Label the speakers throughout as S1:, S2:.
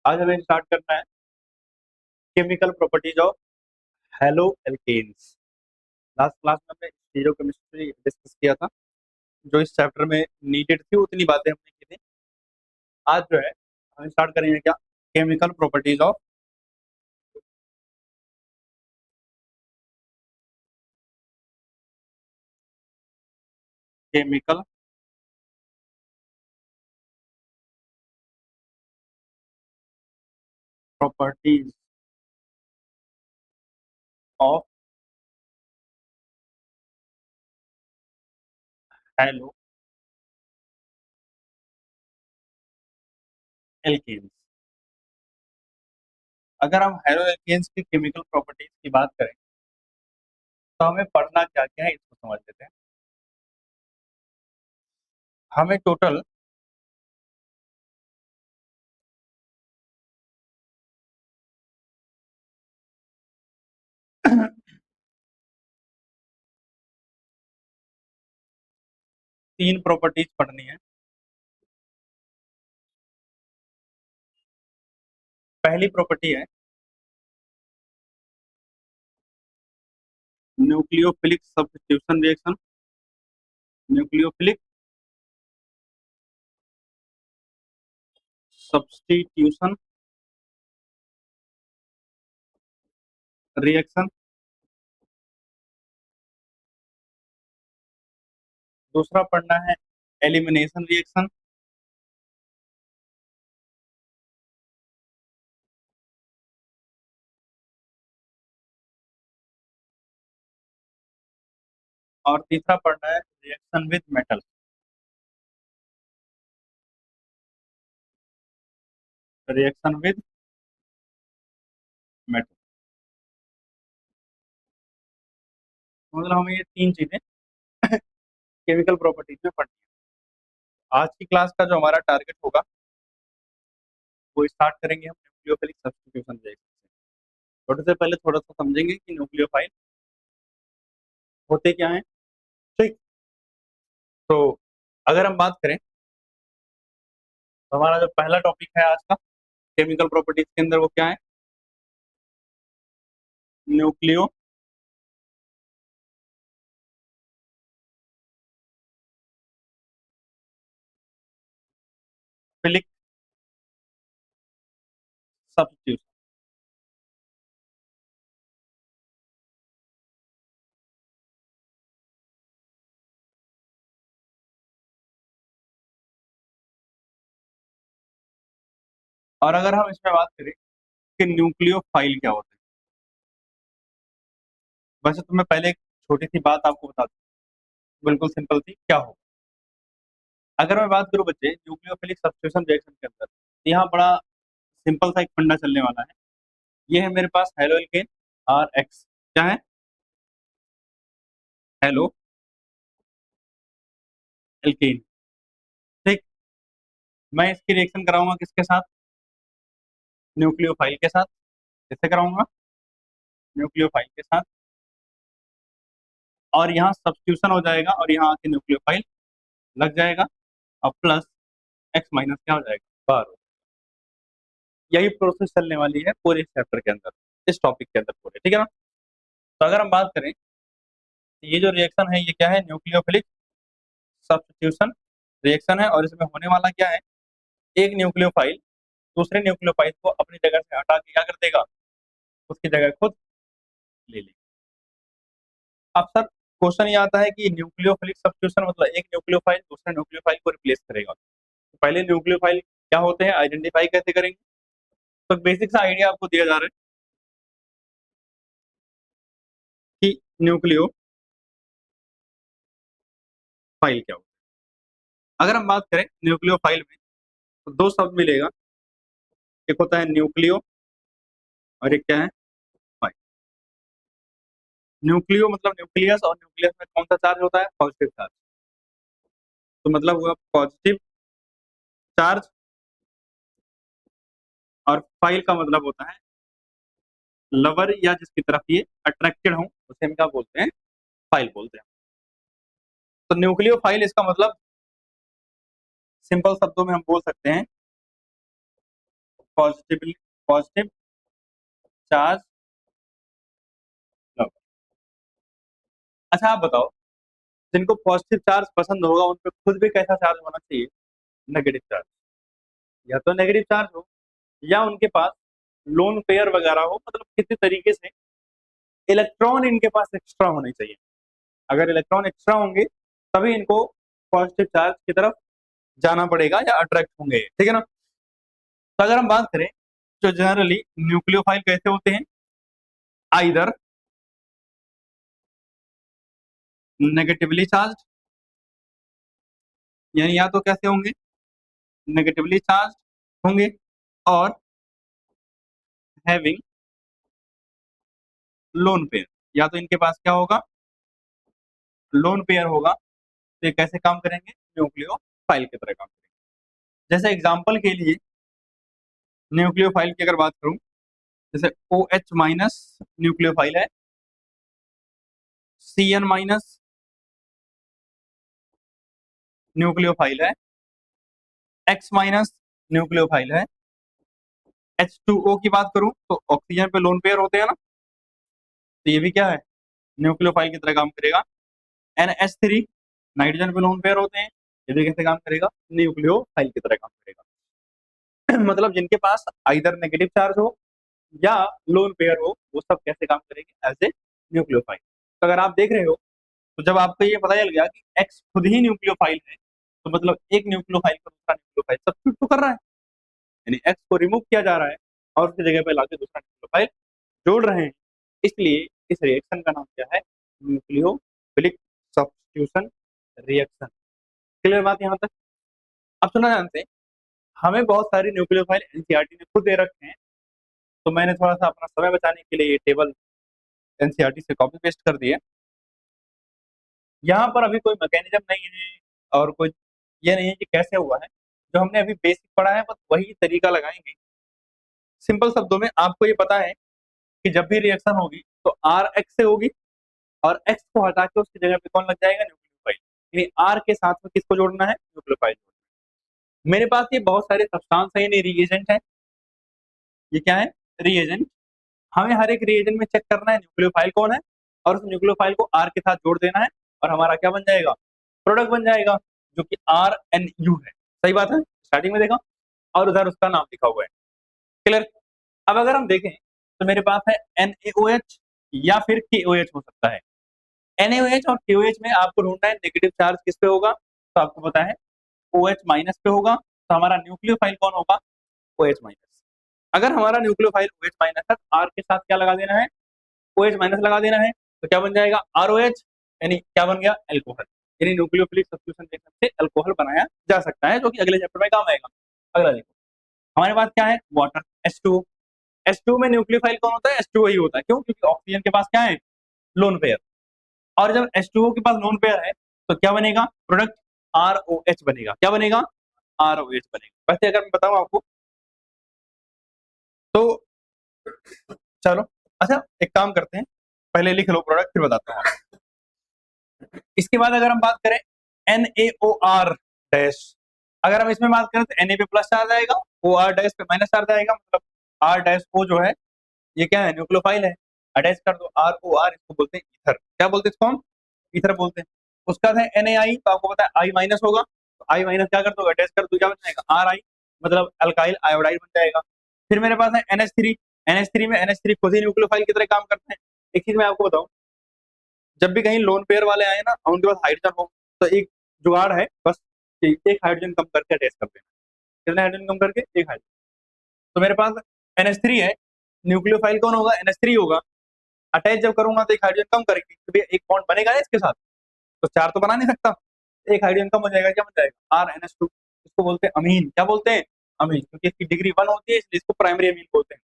S1: आज हमें स्टार्ट करना है chemical properties of haloalkanes. Last class में हमने स्टीरियोकेमिस्ट्री डिस्कस किया था, जो इस चैप्टर में नीडेड थी उतनी बातें हमने की थी। आज जो है हम स्टार्ट करेंगे क्या, chemical properties of chemical properties of haloalkanes. अगर हम हेलो एल्केन्स की केमिकल प्रॉपर्टीज की बात करें तो हमें पढ़ना क्या क्या है इसको समझ लेते हैं। हमें टोटल 3 प्रॉपर्टीज पढ़नी है। पहली प्रॉपर्टी है nucleophilic substitution reaction. Nucleophilic substitution reaction. दूसरा पढ़ना है एलिमिनेशन रिएक्शन। और तीसरा पढ़ना है reaction with metal. Reaction with metal, मतलब हमें ये 3 चीजें केमिकल प्रॉपर्टीज में पढ़नी है। आज की क्लास का जो हमारा टारगेट होगा वो स्टार्ट करेंगे हम न्यूक्लियोफिलिक सब्स्टिट्यूशन रिएक्शन से। छोटे से पहले थोड़ा सा समझेंगे कि न्यूक्लियोफाइल होते क्या हैं। ठीक, तो अगर हम बात करें तो हमारा जो पहला टॉपिक है आज का केमिकल प्रॉपर्टीज के अंदर वो क्या है, न्यूक्लियोफिलिक सब्स्टिट्यूशन। और अगर हम इसमें बात करें कि न्यूक्लियोफाइल क्या होता है, वैसे तो मैं पहले एक छोटी सी बात आपको बता दूं, बिल्कुल सिंपल थी, क्या हो। अगर मैं बात करूं बच्चे न्यूक्लियोफिलिक सब्स्टिट्यूशन रिएक्शन के अंदर, यहाँ बड़ा सिंपल सा एक फंडा चलने वाला है। ये है मेरे पास हेलो एल्केन और एक्स, क्या है, हेलो एल्केन। ठीक, मैं इसकी रिएक्शन कराऊंगा किसके साथ, न्यूक्लियोफाइल के साथ। किससे कराऊंगा, न्यूक्लियोफाइल के साथ। और यहाँ सब्स्टिट्यूशन हो जाएगा और यहाँ आके न्यूक्लियोफाइल लग जाएगा और प्लस एक्स माइनस क्या हो जाएगा, बार। यही प्रोसेस चलने वाली है पूरे इस चैप्टर के अंदर, इस टॉपिक के अंदर पूरे, ठीक है ना। तो अगर हम बात करें तो ये जो रिएक्शन है ये क्या है, न्यूक्लियोफिलिक सब्स्टिट्यूशन रिएक्शन है। और इसमें होने वाला क्या है, एक न्यूक्लियोफाइल दूसरे न्यूक्लियोफाइल को अपनी जगह से हटा के क्या कर देगा, उसकी जगह खुद ले लेगा। अब सर क्वेश्चन ये आता है कि न्यूक्लियोफिलिक सब्स्टिट्यूशन मतलब एक न्यूक्लियोफाइल दूसरे न्यूक्लियोफाइल को रिप्लेस करेगा। तो पहले न्यूक्लियोफाइल क्या होते हैं आइडेंटिफाई कैसे करेंगे। तो बेसिक सा आइडिया आपको दिया जा रहा है कि न्यूक्लियोफाइल क्या होता है। अगर हम बात करें न्यूक्लियोफाइल में तो दो शब्द मिलेगा, एक होता है न्यूक्लियो और एक क्या है, फाइल। न्यूक्लियो मतलब न्यूक्लियस, और न्यूक्लियस में कौन सा चार्ज होता है, पॉजिटिव चार्ज। तो मतलब हुआ पॉजिटिव चार्ज। और फाइल का मतलब होता है लवर, या जिसकी तरफ ये अट्रैक्टेड हो उसे हम क्या बोलते हैं, फाइल बोलते हैं। तो न्यूक्लियो फाइल इसका मतलब सिंपल शब्दों में हम बोल सकते हैं पॉजिटिव चार्ज। अच्छा आप बताओ, जिनको पॉजिटिव चार्ज पसंद होगा उन पे खुद भी कैसा चार्ज होना चाहिए? Negative charge. या तो नेगेटिव चार्ज हो, या उनके पास लोन पेयर वगैरह हो, मतलब किसी तरीके से इलेक्ट्रॉन इनके पास एक्स्ट्रा होने चाहिए। अगर इलेक्ट्रॉन एक्स्ट्रा होंगे तभी इनको पॉजिटिव चार्ज की तरफ जाना पड़ेगा या अट्रैक्ट होंगे, ठीक है ना। तो अगर हम बात करें, तो जनरली न्यूक्लियोफाइल कैसे होते हैं? आइदर नेगेटिवली चार्ज, यानी या तो कैसे होंगे? नेगेटिवली चार्ज होंगे, और हैविंग लोन पेयर। या तो इनके पास क्या होगा? लोन पेयर होगा। तो ये कैसे काम करेंगे? न्यूक्लियोफाइल की तरह काम करेंगे। जैसे एग्जांपल के लिए न्यूक्लियोफाइल की अगर बात करूं, जैसे OH माइनस न्यूक्लियोफाइल है, CN माइनस न्यूक्लियोफाइल है, X माइनस न्यूक्लियोफाइल है। H2O की बात करूं तो ऑक्सीजन पे लोन पेयर होते हैं ना, तो ये भी क्या है? न्यूक्लियोफाइल की तरह काम करेगा। NH3 नाइट्रोजन पे लोन पेयर होते हैं, ये भी कैसे काम करेगा? न्यूक्लियोफाइल की तरह काम करेगा। मतलब जिनके पास आइदर नेगेटिव चार्ज हो या लोन पेयर हो, वो सब कैसे काम करेंगे? As a nucleophile. तो अगर आप देख रहे हो, तो जब आपको ये पता चल गया कि एक्स खुद ही न्यूक्लियोफाइल है, तो मतलब एक न्यूक्लियोफाइल को दूसरा न्यूक्लियोफाइल सब्स्टिट्यूट तो कर रहा है, यानी एक्स को रिमूव किया जा रहा है और उसकी जगह पे लाके दूसरा न्यूक्लियोफाइल जोड़ रहे हैं। इसलिए इस रिएक्शन का नाम क्या है? Nucleophilic substitution reaction. क्लियर बात यहाँ तक? अब सुना जानते हैं, हमें बहुत सारी न्यूक्लियोफाइल एनसीईआरटी ने खुद दे रखे हैं, तो मैंने थोड़ा सा अपना समय बचाने के लिए ये टेबल एनसीईआरटी से कॉपी पेस्ट कर दिए। यहाँ पर अभी कोई मैकेनिज्म नहीं है, और कोई ये नहीं है कि कैसे हुआ है। जो हमने अभी बेसिक पढ़ा है बस वही तरीका लगाएंगे। सिंपल शब्दों में आपको ये पता है कि जब भी रिएक्शन होगी तो आर एक्स से होगी, और एक्स को हटा के उसकी जगह पे कौन लग जाएगा? न्यूक्लियोफाइल। यानी आर के साथ में किसको जोड़ना है? न्यूक्लियोफाइल। मेरे पास ये बहुत सारे सब्सटेंस है, यानी रिएजेंट है। ये क्या है? रिएजेंट। हमें हर एक रिएजेंट में चेक करना है न्यूक्लियोफाइल कौन है, और उस न्यूक्लियोफाइल को आर के साथ जोड़ देना है, और हमारा क्या बन जाएगा? प्रोडक्ट बन जाएगा, जो कि RNU है। सही बात है, स्टार्टिंग में देखा, और उधर उसका नाम लिखा हुआ है। क्लियर? अब अगर हम देखें तो मेरे पास है NaOH या फिर KOH हो सकता है। NaOH और KOH में आपको ढूंढना है नेगेटिव चार्ज किस पे होगा, तो आपको पता है OH माइनस पे होगा, तो हमारा न्यूक्लियोफाइल कौन होगा? OH minus. अगर हमारा न्यूक्लियोफाइल OH माइनस है, तो R के साथ क्या लगा देना है? OH माइनस लगा देना है, तो क्या बन जाएगा? ROH। यानी क्या बन गया? एल्कोहल। यानी न्यूक्लियोफिलिक सब्स्टिट्यूशन रिएक्शन से अल्कोहल बनाया जा सकता है, जो कि अगले चैप्टर में काम आएगा। अगला देखो, हमारे पास क्या है? Water H2O। H2O में न्यूक्लियोफाइल कौन होता है? H2O ही होता है। क्यों? क्योंकि ऑक्सीजन के पास क्या है? Lone pair. और जब H2O के पास लोन पेयर है, तो क्या बनेगा? प्रोडक्ट ROH बनेगा। क्या बनेगा? ROH बनेगा। वैसे अगर मैं बताऊं आपको, तो चलो, अच्छा एक काम करते हैं, पहले लिख लो प्रोडक्ट, फिर बताता हूँ। इसके बाद अगर हम बात करें NaOR डैश, अगर हम इसमें बात करें तो Na पे प्लस चार्ज आएगा, OR डैश पे माइनस चार्ज आएगा, मतलब R डैश O जो है ये क्या है? न्यूक्लियोफाइल है। अटैच कर दो ROR, इसको बोलते हैं ईथर। क्या बोलते हैं इसको हम? ईथर बोलते हैं। उसका था NaI, तो आपको पता है I माइनस होगा, तो I माइनस क्या कर दो? अटैच कर दो, क्या बन जाएगा? RI, मतलब अल्काइल आयोडाइड बन जाएगा। फिर मेरे पास है NH3। NH3 में NH3 खुद ही न्यूक्लियोफाइल की तरह काम करते हैं। एक चीज मैं आपको बताऊं, जब भी कहीं लोन पेयर वाले आए ना, उनके पास हाइड्रोजन हो, तो एक जुगाड़ है बस, कि एक हाइड्रोजन कम करके अटैच कर देना। कितने हाइड्रोजन कम करके? एक हाइड्रोजन। तो मेरे पास NH3 है, न्यूक्लियोफाइल कौन होगा? NH3 होगा। अटैच जब करूंगा तो एक हाइड्रोजन कम करेंगे, तो भैया एक बॉन्ड बनेगा ना इसके साथ, तो चार तो बना नहीं सकता, एक हाइड्रोजन कम हो जाएगा, क्या बन जाएगा? RNH2। इसको बोलते हैं अमीन। क्या बोलते हैं? अमीन। क्योंकि इसकी डिग्री 1 होती है, इसलिए इसको प्राइमरी अमीन बोलते हैं।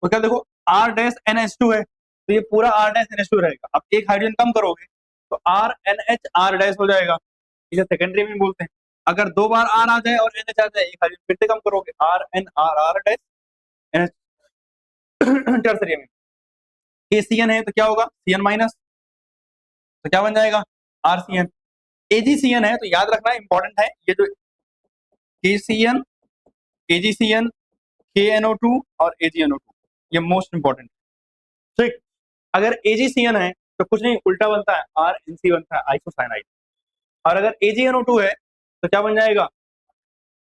S1: तो क्या देखो, R डैश NH2 है, तो ये पूरा R डैश NH2 रहेगा। अब एक हाइड्रोजन कम करोगे तो RNH R डैश हो जाएगा, इसे सेकेंडरी अमीन बोलते हैं। अगर दो बार R आ जाए और NH आ जाए, एक हाइड्रोजन फिर से कम करोगे, RNR डैश NH टर्सरी अमीन। KCN है तो क्या होगा? CN माइनस, तो क्या बन जाएगा? RCN। AgCN है तो याद रखना इंपॉर्टेंट है, ये जो KCN, AgCN, KNO2 और AgNO2, ये मोस्ट इंपॉर्टेंट। ठीक, अगर AgCN है तो कुछ नहीं, उल्टा बनता है, RNC बनता है, आइसोसाइनाइड। और अगर AgNO2 है तो क्या बन जाएगा,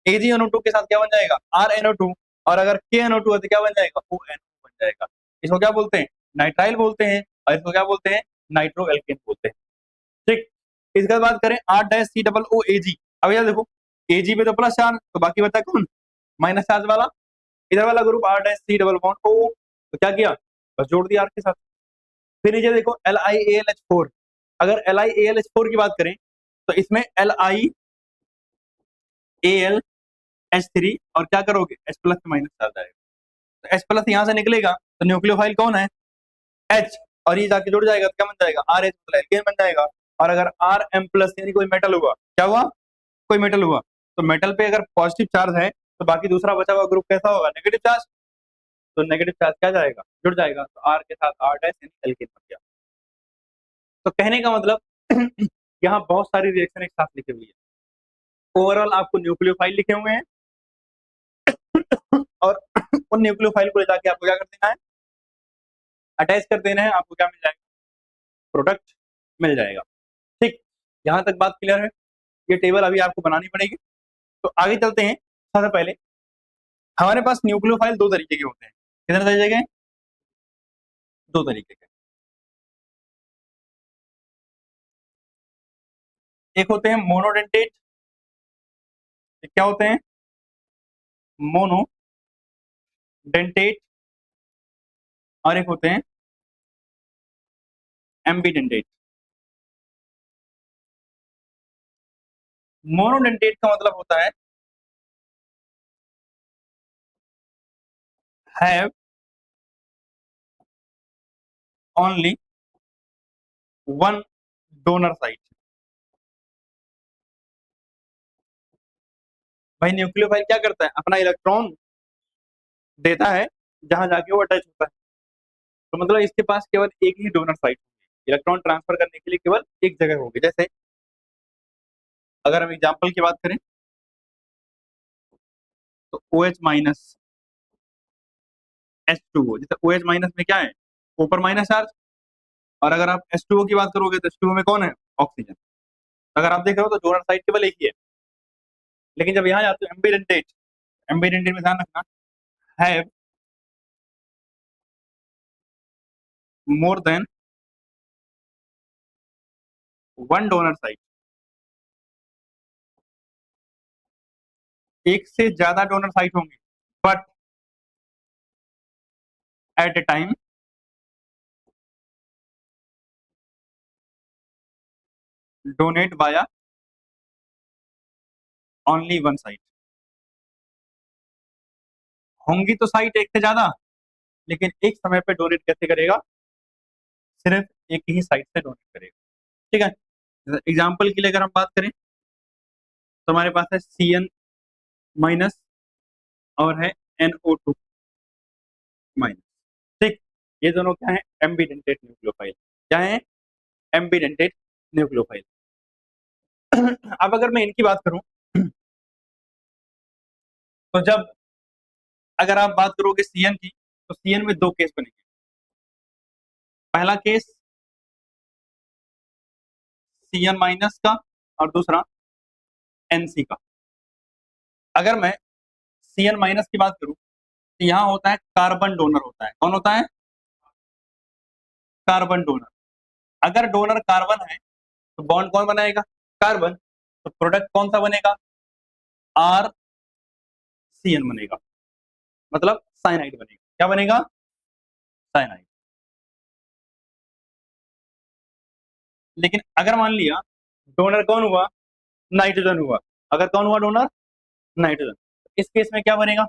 S1: AgNO2 के साथ क्या बन जाएगा, RNO2। और अगर KNO2 है तो क्या बन जाएगा, ONO बन जाएगा। इसको क्या बोलते हैं, नाइट्राइल बोलते हैं, और इसको क्या बोलते हैं, नाइट्रो एल्केन बोलते हैं। ठीक, इसके बाद बात करें R-COOAg। अब यार देखो, Ag पे तो प्लस चार्ज, तो बाकी बचा कौन, माइनस चार्ज वाला। इधर वाला ग्रुप R-C-O, तो क्या किया, बस जोड़ दिया R के साथ। फिर नीचे देखो LiAlH4। अगर LiAlH4 की बात करें तो इसमें LiAlH3 और क्या करोगे, H प्लस माइनस चार्ज आएगा। तो H प्लस यहाँ से निकलेगा तो न्यूक्लियोफाइल कौन है, H, और ये जाके जुड़ जाएगा तो क्या बन जाएगा, RH मतलब एल्केन बन जाएगा। और अगर Rm प्लस यानी कोई मेटल हुआ, क्या हुआ, कोई मेटल हुआ, तो मेटल पे अगर पॉजिटिव चार्ज है तो बाकी दूसरा बचा हुआ ग्रुप कैसा होगा, नेगेटिव चार्ज। तो नेगेटिव चार्ज क्या जाएगा, जुड़ जाएगा, तो R के साथ R डैश यानी एल्केन बन गया। तो कहने का मतलब यहाँ बहुत सारी रिएक्शन एक साथ लिखी हुई है। ओवरऑल आपको न्यूक्लियोफाइल लिखे हुए हैं और उन न्यूक्लियोफाइल को ले जाके आपको क्या कर देना है, अटैच कर देना है, आपको क्या मिल जाएगा, प्रोडक्ट मिल जाएगा। ठीक, यहाँ तक बात क्लियर है। ये टेबल अभी आपको बनानी पड़ेगी। तो आगे चलते हैं। सबसे पहले हमारे पास न्यूक्लियोफाइल दो तरीके के होते हैं। कितने तरीके के, दो तरीके के। एक होते हैं मोनोडेंटेट, क्या होते हैं, मोनोडेंटेट, और एक होते हैं एम्बीडेंटेट। मोनोडेंटेट का मतलब होता है have only one donor site. भाई न्यूक्लियोफाइल क्या करता है, अपना इलेक्ट्रॉन देता है जहां जाके वो अटैच होता है। तो मतलब इसके पास केवल एक ही डोनर साइट होगी, इलेक्ट्रॉन ट्रांसफर करने के लिए केवल एक जगह होगी। जैसे अगर हम एग्जांपल की बात करें तो OH माइनस H2O, जैसे OH माइनस में क्या है, ऊपर माइनस चार्ज। और अगर आप H2O की बात करोगे तो H2O में कौन है, ऑक्सीजन। अगर आप देख रहे हो तो डोनर साइट केवल एक ही है। लेकिन जब यहाँ जाते हो एम्बीडेंटेट, एम्बीडेंटेट में ध्यान रखना, have more than one donor site, एक से ज्यादा डोनर साइट होंगे, but at A time donate बाया ओनली वन साइट। होंगी तो साइट एक से ज्यादा, लेकिन एक समय पे डोनेट कैसे करेगा, सिर्फ एक ही साइट से डोनेट करेगा। ठीक है, एग्जाम्पल के लिए अगर हम बात करें तो हमारे पास है CN माइनस और है NO2 माइनस। ठीक, ये दोनों क्या है, एम्बीडेंटेट न्यूक्लियोफाइल। क्या है, एम्बीडेंटेट न्यूक्लियोफाइल। अब अगर मैं इनकी बात करूं तो जब अगर आप बात करोगे CN की तो CN में दो केस बनेंगे। पहला केस CN माइनस का और दूसरा NC का। अगर मैं CN माइनस की बात करूं तो यहाँ होता है कार्बन डोनर, होता है कौन होता है, कार्बन डोनर। अगर डोनर कार्बन है तो बॉन्ड कौन बनाएगा, कार्बन। तो प्रोडक्ट कौन सा बनेगा, RCN बनेगा, मतलब साइनाइड बनेगा। क्या बनेगा, साइनाइड। लेकिन अगर मान लिया डोनर कौन हुआ, नाइट्रोजन हुआ। अगर कौन हुआ डोनर, नाइट्रोजन, इस केस में क्या बनेगा,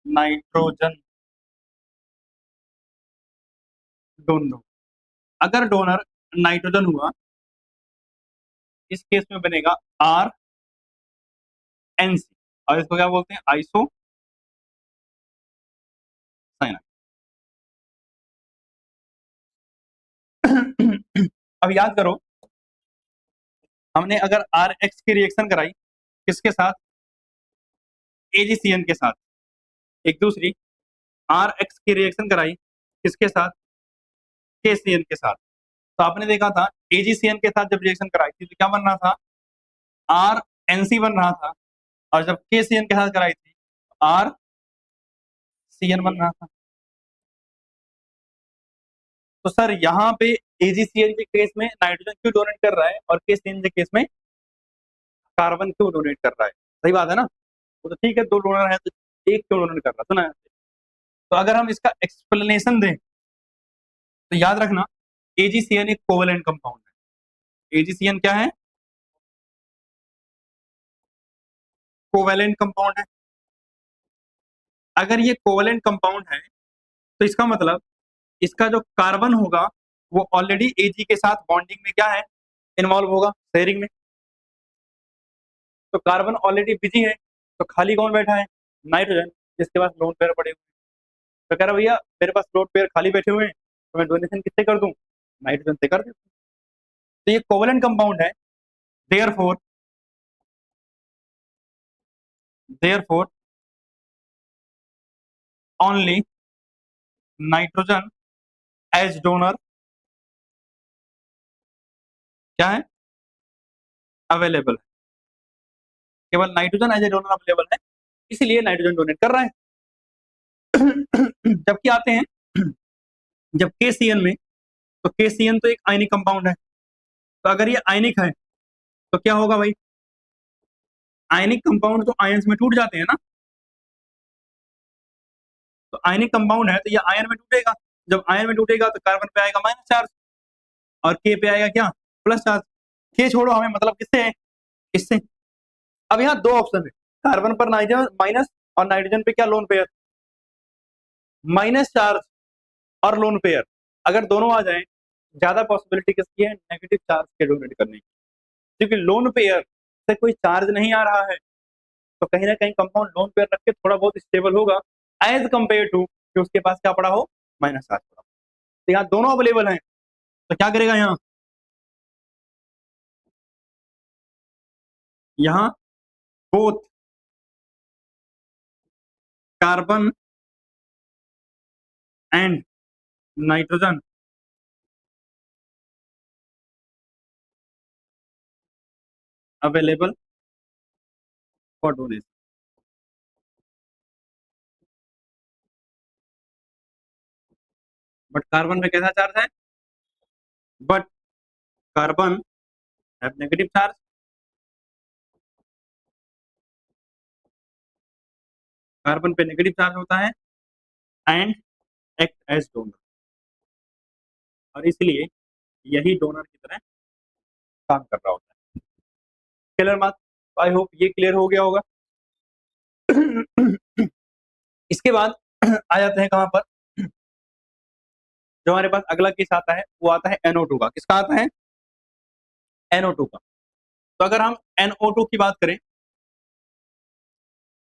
S1: नाइट्रोजन डोनर। अगर डोनर नाइट्रोजन हुआ, इस केस में बनेगा RNC, और इसको क्या बोलते हैं, आइसो साइनाइड। अब याद करो, हमने अगर RH की रिएक्शन कराई किसके साथ, AgCN के साथ, एक दूसरी RX की रिएक्शन कराई किसके साथ, KCN के साथ। तो आपने देखा था AgCN के साथ जब रिएक्शन कराई थी तो क्या बन रहा था, RNC बन रहा था, और जब KCN के साथ कराई थी RCN बन रहा था। तो सर यहाँ पे AgCN के केस में नाइट्रोजन क्यों डोनेट कर रहा है और KCN के केस में कार्बन क्यों डोनेट कर रहा है, सही बात है ना। वो तो ठीक है, दो डोनर है तो एक क्यों डोनेट कर रहा है, सुना है। तो अगर हम इसका एक्सप्लेनेशन दें तो याद रखना AgCN एक कोवेलेंट कंपाउंड है। AgCN क्या है, कोवेलेंट कंपाउंड है। अगर ये कोवेलेंट कंपाउंड है तो इसका मतलब इसका जो कार्बन होगा वो ऑलरेडी Ag के साथ बॉन्डिंग में क्या है, इन्वॉल्व होगा, शेयरिंग में। तो कार्बन ऑलरेडी बिजी है, तो खाली कौन बैठा है, नाइट्रोजन, जिसके पास लोन पेयर पड़े हुए हैं। तो कह रहा भैया मेरे पास लोन पेयर खाली बैठे हुए हैं, तो मैं डोनेशन किससे कर दूं, नाइट्रोजन से कर देता हूं। तो ये कोवेलेंट कंपाउंड है, therefore therefore only nitrogen as donor क्या है, अवेलेबल है। केवल nitrogen as a donor available है, इसीलिए नाइट्रोजन डोनेट कर रहा है। जबकि आते हैं जब KCN में, तो KCN तो एक आयनिक कंपाउंड है। तो अगर ये आयनिक है तो क्या होगा भाई, आयनिक कंपाउंड तो आयंस में टूट जाते हैं ना। तो आयनिक कंपाउंड है तो ये आयन में टूटेगा, जब आयन में टूटेगा तो कार्बन पे आएगा माइनस चार्ज और K पे आएगा क्या, प्लस चार्ज। K छोड़ो, हमें मतलब किससे है, इससे। अब यहाँ दो ऑप्शन है, कार्बन पर नाइट्रोजन माइनस और नाइट्रोजन पे क्या, लोन पेयर, माइनस चार्ज और लोन पेयर। अगर दोनों आ जाए, ज्यादा पॉसिबिलिटी किसकी है, नेगेटिव चार्ज के डोनेट करने की, क्योंकि लोन पेयर से कोई चार्ज नहीं आ रहा है। तो कहीं ना कहीं कंपाउंड लोन पेयर रख के थोड़ा बहुत स्टेबल होगा एज कंपेयर टू कि उसके पास क्या पड़ा हो, माइनस चार्ज पड़ा। तो यहाँ दोनों अवेलेबल हैं, तो क्या करेगा यहाँ both carbon and nitrogen available for donation. But carbon में कैसा चार्ज है, but carbon have negative charge, carbon पे नेगेटिव चार्ज होता है एंड एक्ट एज डोनर, और इसलिए यही डोनर की तरह काम कर रहा होता है। क्लियर बात, आई होप ये क्लियर हो गया होगा। इसके बाद आ जाते हैं कहां पर, जो हमारे पास अगला केस आता है वो आता है NO2 का। किसका आता है, NO2 का। तो अगर हम NO2 की बात करें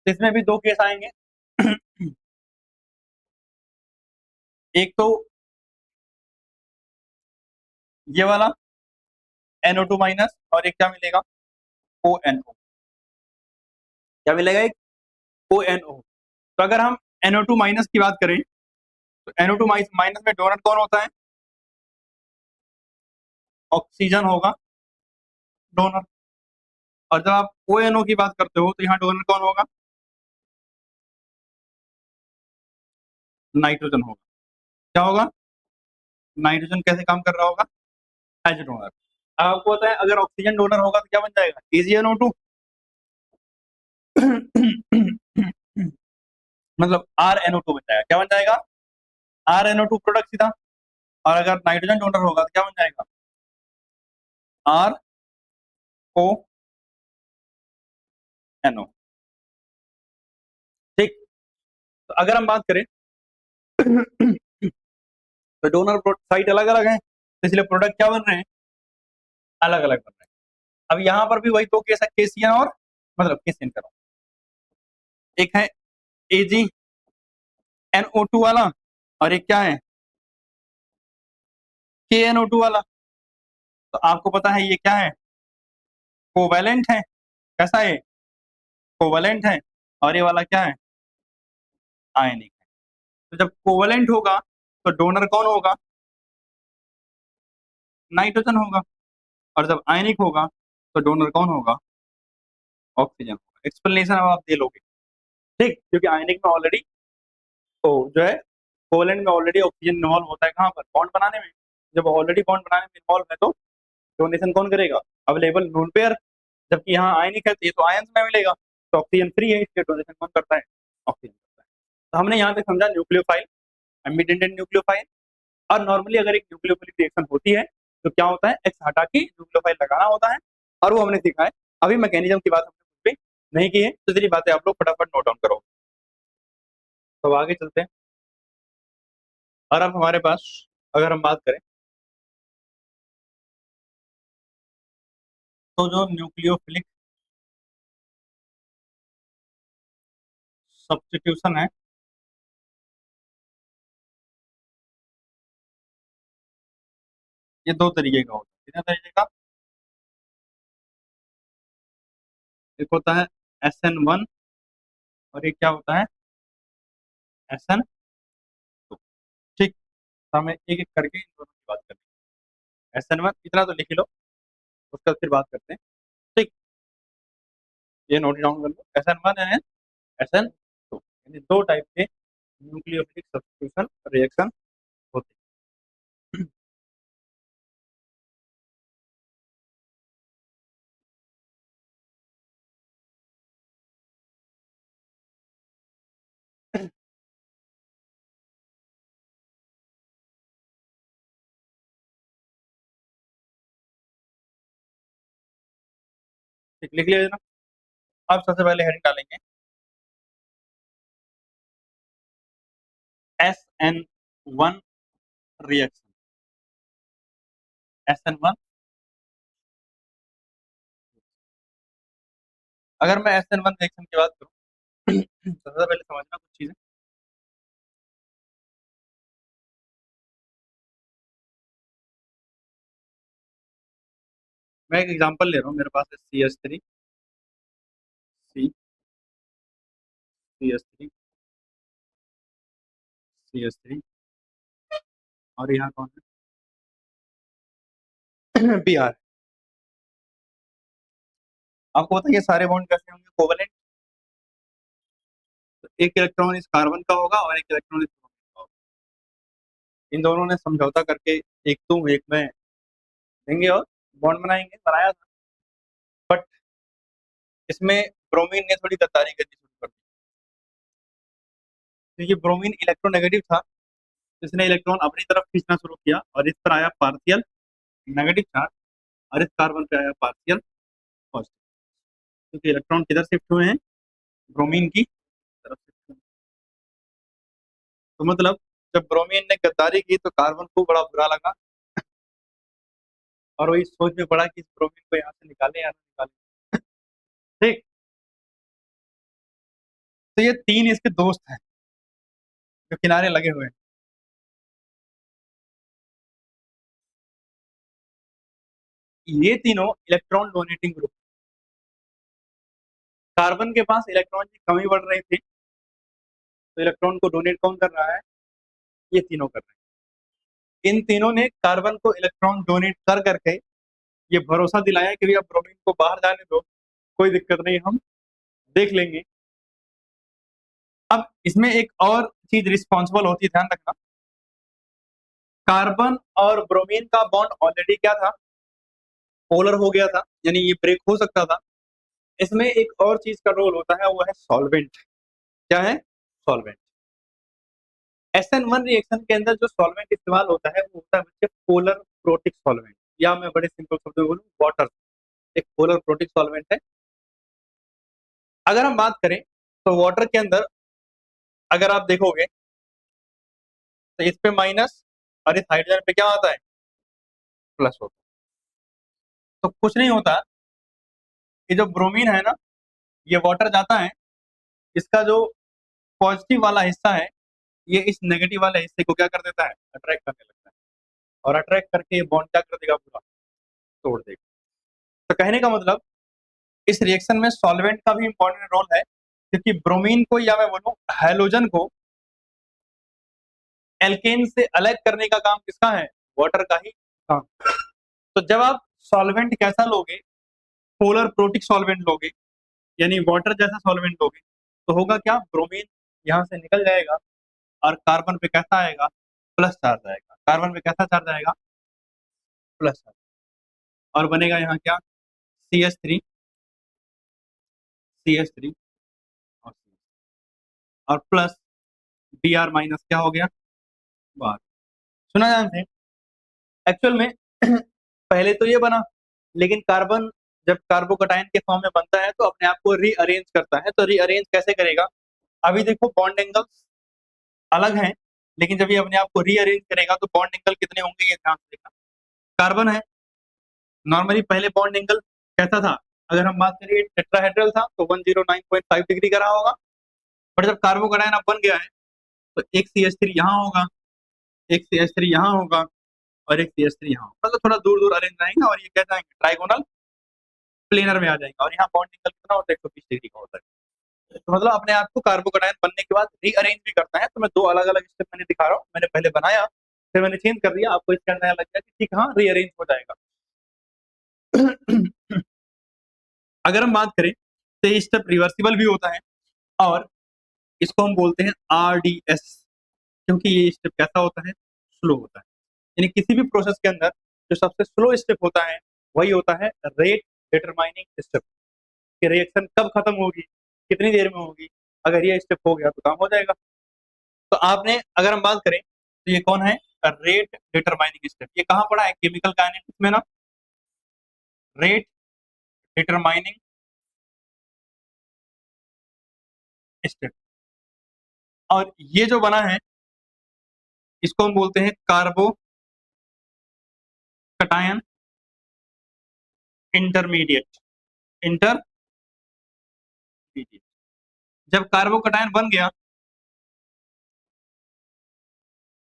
S1: तो इसमें भी दो केस आएंगे। एक तो ये वाला NO2 माइनस, और एक क्या मिलेगा, ONO। क्या मिलेगा, एक ONO। तो अगर हम NO2 माइनस की बात करें तो NO2 माइनस में डोनर कौन होता है, ऑक्सीजन होगा डोनर। और जब आप ONO की बात करते हो तो यहाँ डोनर कौन होगा, नाइट्रोजन होगा। क्या होगा, नाइट्रोजन कैसे काम कर रहा होगा, एज डोनर। आपको पता है अगर ऑक्सीजन डोनर होगा तो क्या बन जाएगा, AgNO2। मतलब RNO2 बन जाएगा, क्या बन जाएगा, RNO2 प्रोडक्ट सीधा। और अगर नाइट्रोजन डोनर होगा तो क्या बन जाएगा, RONO। ठीक। तो अगर हम बात करें तो डोनर साइट अलग अलग है, तो इसलिए प्रोडक्ट क्या बन रहे हैं, अलग अलग बन रहे हैं। अब यहाँ पर भी वही दो केस है, KCN और मतलब KCN करो, एक है AgNO2 वाला और एक क्या है, KNO2 वाला। तो आपको पता है ये क्या है, कोवैलेंट है। कैसा है, कोवैलेंट है। और ये वाला क्या है, आयनिक है। तो जब कोवलेंट होगा तो डोनर कौन होगा, नाइट्रोजन होगा, और जब आयनिक होगा तो डोनर कौन होगा, ऑक्सीजन होगा। एक्सप्लेनेशन अब आप दे लोगे, ठीक, क्योंकि आयनिक में ऑलरेडी तो जो है कोवलेंट में ऑलरेडी ऑक्सीजन इन्वॉल्व होता है कहाँ पर, बॉन्ड बनाने में। जब ऑलरेडी बॉन्ड बनाने में इन्वॉल्व है तो डोनेशन कौन करेगा, अवेलेबल नोन पेयर। जबकि यहाँ आयनिक है तो ये तो आयंस में मिलेगा, तो ऑक्सीजन फ्री है, इसलिए डोनेशन कौन करता है, ऑक्सीजन करता है। तो हमने यहाँ तक समझा न्यूक्लियोफाइल, एम्बिडेंट न्यूक्लियोफाइल। और नॉर्मली अगर एक न्यूक्लियोफिलिक रिएक्शन होती है तो क्या होता है, एक्स हटा के न्यूक्लियोफाइल लगाना होता है, और वो हमने सीखा है। अभी मैकेनिज्म की बात हमने कुछ भी नहीं की है, तो चलिए बातें आप लोग फटाफट नोट डाउन करो। तो आगे चलते हैं। और अब हमारे पास अगर हम बात करें तो जो न्यूक्लियोफिलिक सब्स्टिट्यूशन है, ये दो तरीके का होता है। कितने तरीके का, एक होता है SN1 और एक क्या होता है SN2। ठीक, तो हमें एक एक करके इन दोनों की बात करते हैं। SN1 इतना तो लिख ही लो, उसका फिर बात करते हैं। ठीक, ये नोट डाउन कर लो, SN1 एंड SN2, यानी दो टाइप के न्यूक्लियोफिलिक सब्स्टिट्यूशन रिएक्शन होते हैं। ठीक, लिख लिया ना। अब सबसे पहले हेडिंग डालेंगे SN1 रिएक्शन, SN1। अगर मैं SN1 रिएक्शन की बात करूं तो सबसे पहले समझना कुछ चीजें। मैं एक एग्जांपल ले रहा हूँ, मेरे पास है CH3 CH3 और यहाँ कौन है Br। आपको पता है ये सारे बॉन्ड कैसे होंगे, कोवलेंट। तो एक इलेक्ट्रॉन इस कार्बन का होगा और एक इलेक्ट्रॉन इस ब्रोमीन का होगा। इन दोनों ने समझौता करके एक तुम एक मैं देंगे और बॉन्ड बनाएंगे, बनाया था। बट इसमें ब्रोमीन ने थोड़ी गद्दारी करनी शुरू कर दी, क्योंकि ब्रोमीन इलेक्ट्रोनेगेटिव था। इसने इलेक्ट्रॉन अपनी तरफ खींचना शुरू किया और इस पर आया पार्शियल नेगेटिव चार्ज, और इस कार्बन पे आया पार्शियल पॉजिटिव, क्योंकि इलेक्ट्रॉन किधर शिफ्ट हुए हैं, ब्रोमीन की तरफ शिफ्ट हुए हैं। तो मतलब जब ब्रोमीन ने गद्दारी की तो कार्बन को बड़ा बुरा लगा, और वही सोच में पड़ा कि इस ब्रोमीन को यहाँ से निकाले या ना निकाले। ठीक, तो ये तीन इसके दोस्त हैं जो किनारे लगे हुए हैं। ये तीनों इलेक्ट्रॉन डोनेटिंग ग्रुप, कार्बन के पास इलेक्ट्रॉन की कमी बढ़ रही थी, तो इलेक्ट्रॉन को डोनेट कौन कर रहा है, ये तीनों कर रहे हैं। इन तीनों ने कार्बन को इलेक्ट्रॉन डोनेट कर करके ये भरोसा दिलाया कि भैया ब्रोमीन को बाहर जाने दो, कोई दिक्कत नहीं, हम देख लेंगे। अब इसमें एक और चीज रिस्पॉन्सिबल होती है, ध्यान रखना। कार्बन और ब्रोमीन का बॉन्ड ऑलरेडी क्या था, पोलर हो गया था, यानी ये ब्रेक हो सकता था। इसमें एक और चीज का रोल होता है, वो है सॉल्वेंट। क्या है, सॉल्वेंट। SN1 रिएक्शन के अंदर जो सॉल्वेंट इस्तेमाल होता है वो होता है बच्चे पोलर प्रोटिक सॉल्वेंट, या मैं बड़े सिंपल शब्दों में बोलूं, वाटर। एक पोलर प्रोटिक सॉल्वेंट है। अगर हम बात करें तो वाटर के अंदर अगर आप देखोगे तो इस पे माइनस और इस हाइड्रोजन पे क्या होता है, प्लस होता है। तो कुछ नहीं होता, ये जो ब्रोमीन है ना, ये वाटर जाता है, इसका जो पॉजिटिव वाला हिस्सा है ये इस नेगेटिव वाले हिस्से को क्या कर देता है, अट्रैक्ट करने लगता है, और अट्रैक्ट करके ये बॉन्ड क्या कर देगा, पूरा तोड़ देगा। तो कहने का मतलब इस रिएक्शन में सॉल्वेंट का भी इंपॉर्टेंट रोल है, क्योंकि ब्रोमीन को या मैं बोलूं हैलोजन को एल्केन से अलग करने का काम किसका है? वाटर का ही काम। तो जब आप सॉल्वेंट कैसा लोगे, पोलर प्रोटिक सॉल्वेंट लोगे, यानी वाटर जैसा सॉल्वेंट लोगे, तो होगा क्या, ब्रोमीन यहाँ से निकल जाएगा और कार्बन पे कैसा आएगा, प्लस चार्ज आएगा। कार्बन पे कैसा चार्ज आएगा, प्लस चार्ज। और बनेगा यहाँ क्या, CH3, CH3 और प्लस Br माइनस क्या हो गया, बार। सुना जानते हैं एक्चुअल में पहले तो ये बना, लेकिन कार्बन जब कार्बोकटायन के फॉर्म में बनता है तो अपने आप को रीअरेंज करता है। तो रीअरेंज कैसे करेगा, अभी देखो बॉन्ड एंगल्स अलग हैं, लेकिन जब ये अपने आप को रीअरेंज करेगा तो बॉन्ड एंगल कितने होंगे ये ध्यान से देखना। कार्बन है, नॉर्मली पहले बॉन्ड एंगल कैसा था, अगर हम बात करें टेट्राहेड्रल था तो 109.5 डिग्री का रहा होगा। बट जब कार्बोकटायन अब बन गया है तो एक CH3 यहाँ होगा, एक CH3 यहाँ होगा और एक CH3 यहाँ होगा। मतलब थोड़ा दूर दूर अरेंज रहेंगे और ये क्या जाएंगे, ट्राइगोनल प्लेनर में आ जाएंगे। और यहाँ बॉन्ड एंगल कितना होता है, 120 डिग्री का होता है। तो मतलब अपने आप को कार्बोकटायन बनने के बाद रीअरेंज भी करता है। तो मैं दो अलग अलग स्टेप मैंने दिखा रहा हूँ, मैंने पहले बनाया फिर मैंने चेंज कर दिया, आपको इसके अंदर लग गया कि ठीक हाँ रीअरेंज हो जाएगा। अगर हम बात करें तो ये स्टेप रिवर्सिबल भी होता है और इसको हम बोलते हैं RDS, क्योंकि ये स्टेप कैसा होता है, स्लो होता है। यानी किसी भी प्रोसेस के अंदर जो सबसे स्लो स्टेप होता है वही होता है रेट डिटरमाइनिंग स्टेप, कि रिएक्शन कब खत्म होगी, कितनी देर में होगी। अगर ये स्टेप हो गया तो काम हो जाएगा। तो आपने अगर हम बात करें तो ये कौन है, रेट डिटरमाइनिंग स्टेप। ये कहाँ पड़ा है, केमिकल काइनेटिक्स में ना, रेट डिटरमाइनिंग स्टेप। और ये जो बना है इसको हम बोलते हैं कार्बो कटायन इंटरमीडिएट, इंटरमीडिएट। जब कार्बो कटायन बन गया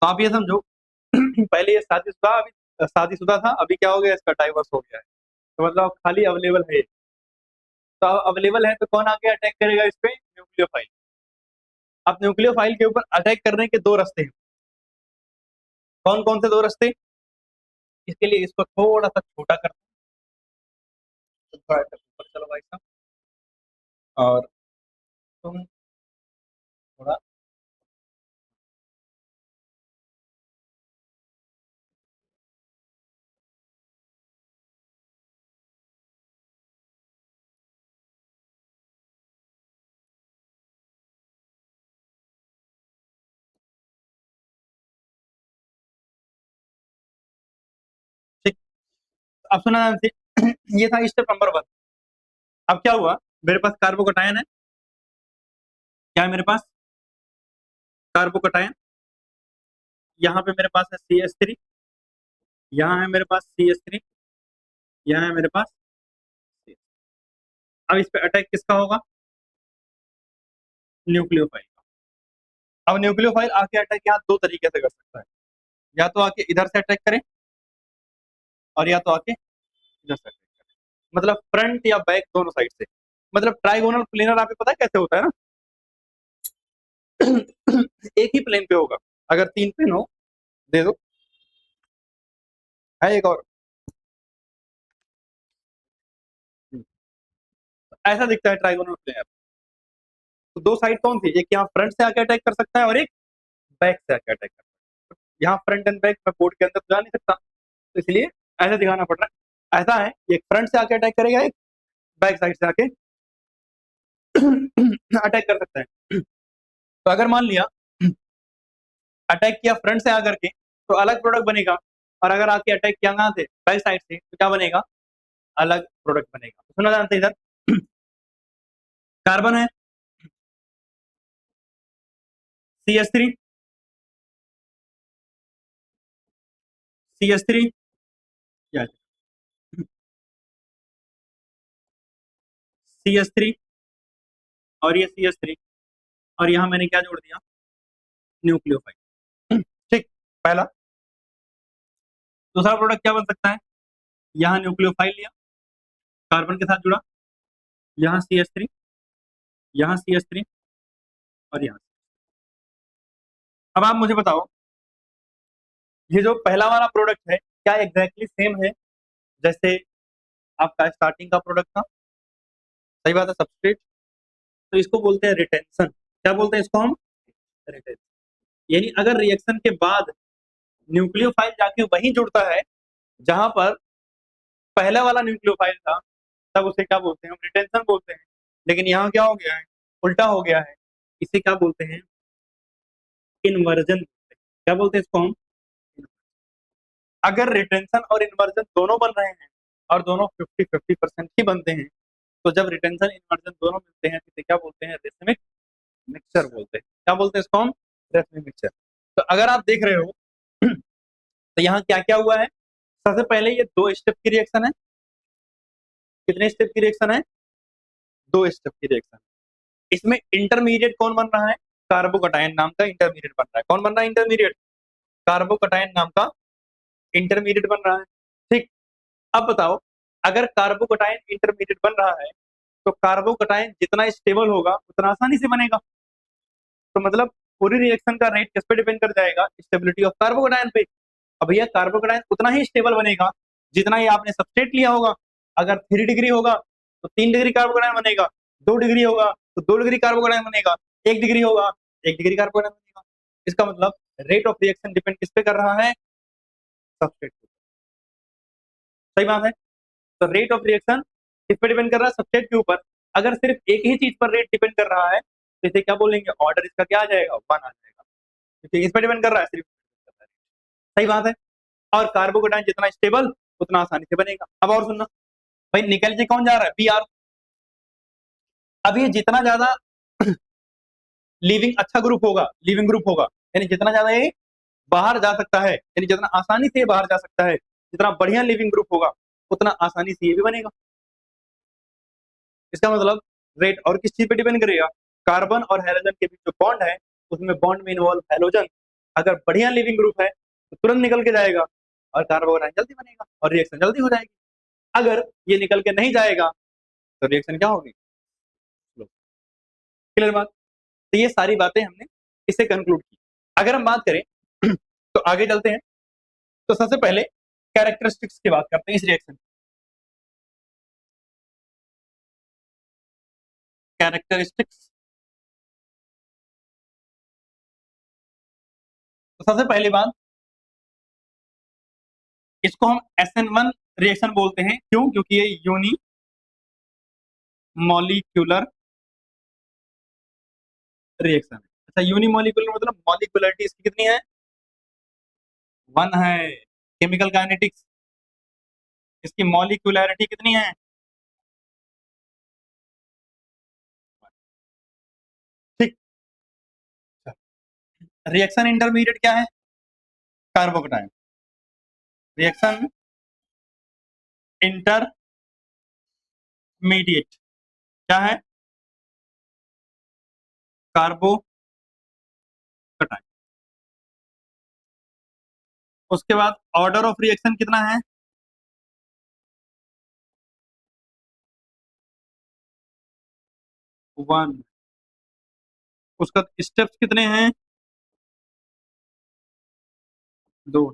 S1: तो आप ये समझो पहले ये शादीशुदा, अभी शादीशुदा था, अभी क्या हो गया, इसका डाइवर्स हो गया है। तो मतलब खाली अवेलेबल है। तो अवेलेबल है तो कौन आके अटैक करेगा इस पे, न्यूक्लियोफाइल। अब न्यूक्लियोफाइल के ऊपर अटैक करने के दो रास्ते हैं। कौन कौन से दो रास्ते, इसके लिए इसको थोड़ा सा छोटा कर, थोड़ा सा ऊपर चलो भाई साहब, और तुम थोड़ा, ठीक। अब सुना ध्यान से ये था स्टेप नंबर 1। अब क्या हुआ, मेरे पास कार्बोकटायन है, क्या है मेरे पास, कार्बोकटायन। यहाँ पे मेरे पास है CH3, यहाँ है मेरे पास CH3, यहाँ है मेरे पास CH3। अब इस पे अटैक किसका होगा, न्यूक्लियोफाइल का। अब न्यूक्लियोफाइल आके अटैक यहाँ दो तरीके से कर सकता है, या तो आके इधर से अटैक करे और या तो आके इधर से अटैक करे, मतलब फ्रंट या बैक दोनों साइड से। मतलब ट्राइगोनल प्लेनर आपको पता है कैसे होता है ना एक ही प्लेन पे होगा। अगर तीन प्लेन हो, दे दो, है एक और, ऐसा दिखता है ट्राइगोनल प्लेनर। तो दो साइड कौन थी, एक यहाँ फ्रंट से आके अटैक कर सकता है और एक बैक से आके अटैक कर सकता है। यहाँ फ्रंट एंड बैक मैं बोर्ड के अंदर तो जा नहीं सकता, तो इसलिए ऐसा दिखाना पड़ रहा है। ऐसा है, एक फ्रंट से आके अटैक करेगा, एक बैक साइड से आके अटैक कर सकता है। तो अगर मान लिया अटैक किया फ्रंट से आकर के तो अलग प्रोडक्ट बनेगा, और अगर आके अटैक किया कहाँ से, बैक साइड से, तो क्या बनेगा, अलग प्रोडक्ट बनेगा। तो सुना जानते हैं इधर कार्बन है, CH3, CH3 या CH3 और ये CH3, और यहाँ मैंने क्या जोड़ दिया, न्यूक्लियोफाइल। ठीक, पहला। दूसरा प्रोडक्ट क्या बन सकता है, यहाँ न्यूक्लियोफाइल लिया, कार्बन के साथ जुड़ा, यहाँ CH3 यहाँ CH3 और यहाँ। अब आप मुझे बताओ, ये जो पहला वाला प्रोडक्ट है क्या एग्जैक्टली सेम है जैसे आपका स्टार्टिंग का प्रोडक्ट था? सही बात है, सबस्ट्रेट। तो इसको बोलते हैं रिटेंशन। क्या बोलते हैं इसको हम? रिटेंशन। यानी अगर रिएक्शन के बाद न्यूक्लियोफाइल जाके वहीं जुड़ता है जहां पर पहला वाला न्यूक्लियोफाइल था, तब उसे क्या बोलते हैं? हम रिटेंशन बोलते हैं। लेकिन यहाँ क्या हो गया है? उल्टा हो गया है। इसे क्या बोलते हैं? इन्वर्जन। क्या बोलते हैं इसको हम? अगर रिटेंशन और इन्वर्जन दोनों बन रहे हैं और दोनों 50-50% ही बनते हैं, तो जब रिटेंशन इन्वर्जन दोनों मिलते हैं तो इसे क्या बोलते हैं? रेसमिक मिक्सचर बोलते हैं। क्या बोलते हैं इसको हम? Racemic mixture. तो अगर आप देख रहे हो तो यहाँ क्या क्या हुआ है? सबसे पहले ये 2 स्टेप की रिएक्शन है। कितने स्टेप की रिएक्शन है? 2 स्टेप की रिएक्शन। इसमें इंटरमीडिएट कौन बन रहा है? कार्बोकटायन नाम का इंटरमीडिएट बन रहा है। कौन बन रहा है इंटरमीडिएट? कार्बोकटायन नाम का इंटरमीडिएट बन रहा है। ठीक। अब बताओ, अगर कार्बोकटायन इंटरमीडिएट बन रहा है तो कार्बोकटायन जितना स्टेबल होगा उतना आसानी से बनेगा। तो मतलब पूरी रिएक्शन का रेट किस पे डिपेंड कर जाएगा? स्टेबिलिटी ऑफ कार्बोकटायन पे। अब भैया कार्बोकटायन उतना ही स्टेबल बनेगा जितना ही आपने सबस्ट्रेट लिया होगा। अगर 3 डिग्री होगा तो 3 डिग्री कार्बोकटायन बनेगा, 2 डिग्री होगा तो 2 डिग्री कार्बोकटायन बनेगा, 1 डिग्री होगा 1 डिग्री कार्बोकटायन बनेगा। इसका मतलब रेट ऑफ रिएक्शन डिपेंड किस पे कर रहा है? सबस्ट्रेट पे। सही बात है। तो रेट ऑफ रिएक्शन किस पे डिपेंड कर रहा है? सबस्ट्रेट के ऊपर। अगर सिर्फ एक ही चीज पर रेट डिपेंड कर रहा है तो इसे क्या बोलेंगे? ऑर्डर इसका क्या आ जाएगा? 1 आ जाएगा। क्योंकि इस पे डिपेंड कर रहा है सिर्फ। सही बात है। और कार्बोकटायन जितना स्टेबल उतना आसानी से बनेगा। अब और सुनना भाई, निकल के कौन जा रहा है? Br। अब ये जितना ज्यादा लिविंग अच्छा ग्रुप होगा, लिविंग ग्रुप होगा, यानी जितना ज्यादा ये बाहर जा सकता है, यानी जितना आसानी से ये बाहर जा सकता है, जितना बढ़िया लिविंग ग्रुप होगा उतना आसानी से ये भी बनेगा। इसका मतलब रेट और किस चीज पे डिपेंड करेगा? कार्बन और हाइड्रोजन के बीच जो बॉन्ड है उसमें बॉन्ड में इन्वॉल्व हाइड्रोजन अगर बढ़िया लिविंग ग्रुप है तो तुरंत निकल के जाएगा और कार्बोन जल्दी बनेगा और रिएक्शन जल्दी हो जाएगी। अगर ये निकल के नहीं जाएगा तो रिएक्शन क्या होगी? क्लियर बात? तो ये सारी बातें हमने इससे कंक्लूड की। अगर हम बात करें तो आगे चलते हैं। तो सबसे पहले कैरेक्टरिस्टिक्स की बात करते हैं इस रिएक्शन। कैरेक्टरिस्टिक्स। तो सबसे पहली बात, इसको हम SN1 रिएक्शन बोलते हैं। क्यों? क्योंकि ये यूनी मॉलिक्यूलर रिएक्शन है। अच्छा, यूनिमोलिकुलर मतलब मॉलिक्युलरिटी इसकी कितनी है? 1 है। केमिकल काइनेटिक्स, इसकी मॉलिक्युलरिटी कितनी है? ठीक। रिएक्शन इंटरमीडिएट क्या है? कार्बोकटायन। रिएक्शन इंटरमीडिएट क्या है? कार्बोकटायन। उसके बाद ऑर्डर ऑफ रिएक्शन कितना है? 1। उसका स्टेप्स कितने हैं? 2।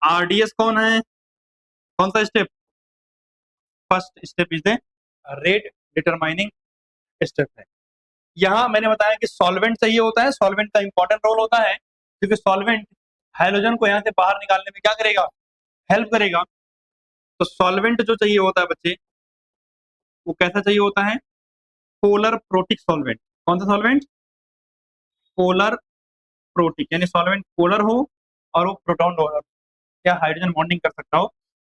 S1: RDS कौन है? कौन सा step? First step is the rate determining step है। यहाँ मैंने बताया कि सॉल्वेंट चाहिए होता है। सॉल्वेंट का इंपॉर्टेंट रोल होता है क्योंकि सॉल्वेंट हाइड्रोजन को यहाँ से बाहर निकालने में क्या करेगा? हेल्प करेगा। तो सॉल्वेंट जो चाहिए होता है बच्चे, वो कैसा चाहिए होता है? Polar protic solvent. कौन सा सॉल्वेंट? पोलर प्रोटिक, यानी सॉल्वेंट पोलर हो और वो प्रोटॉन डोनर या हाइड्रोजन बॉन्डिंग कर सकता हो।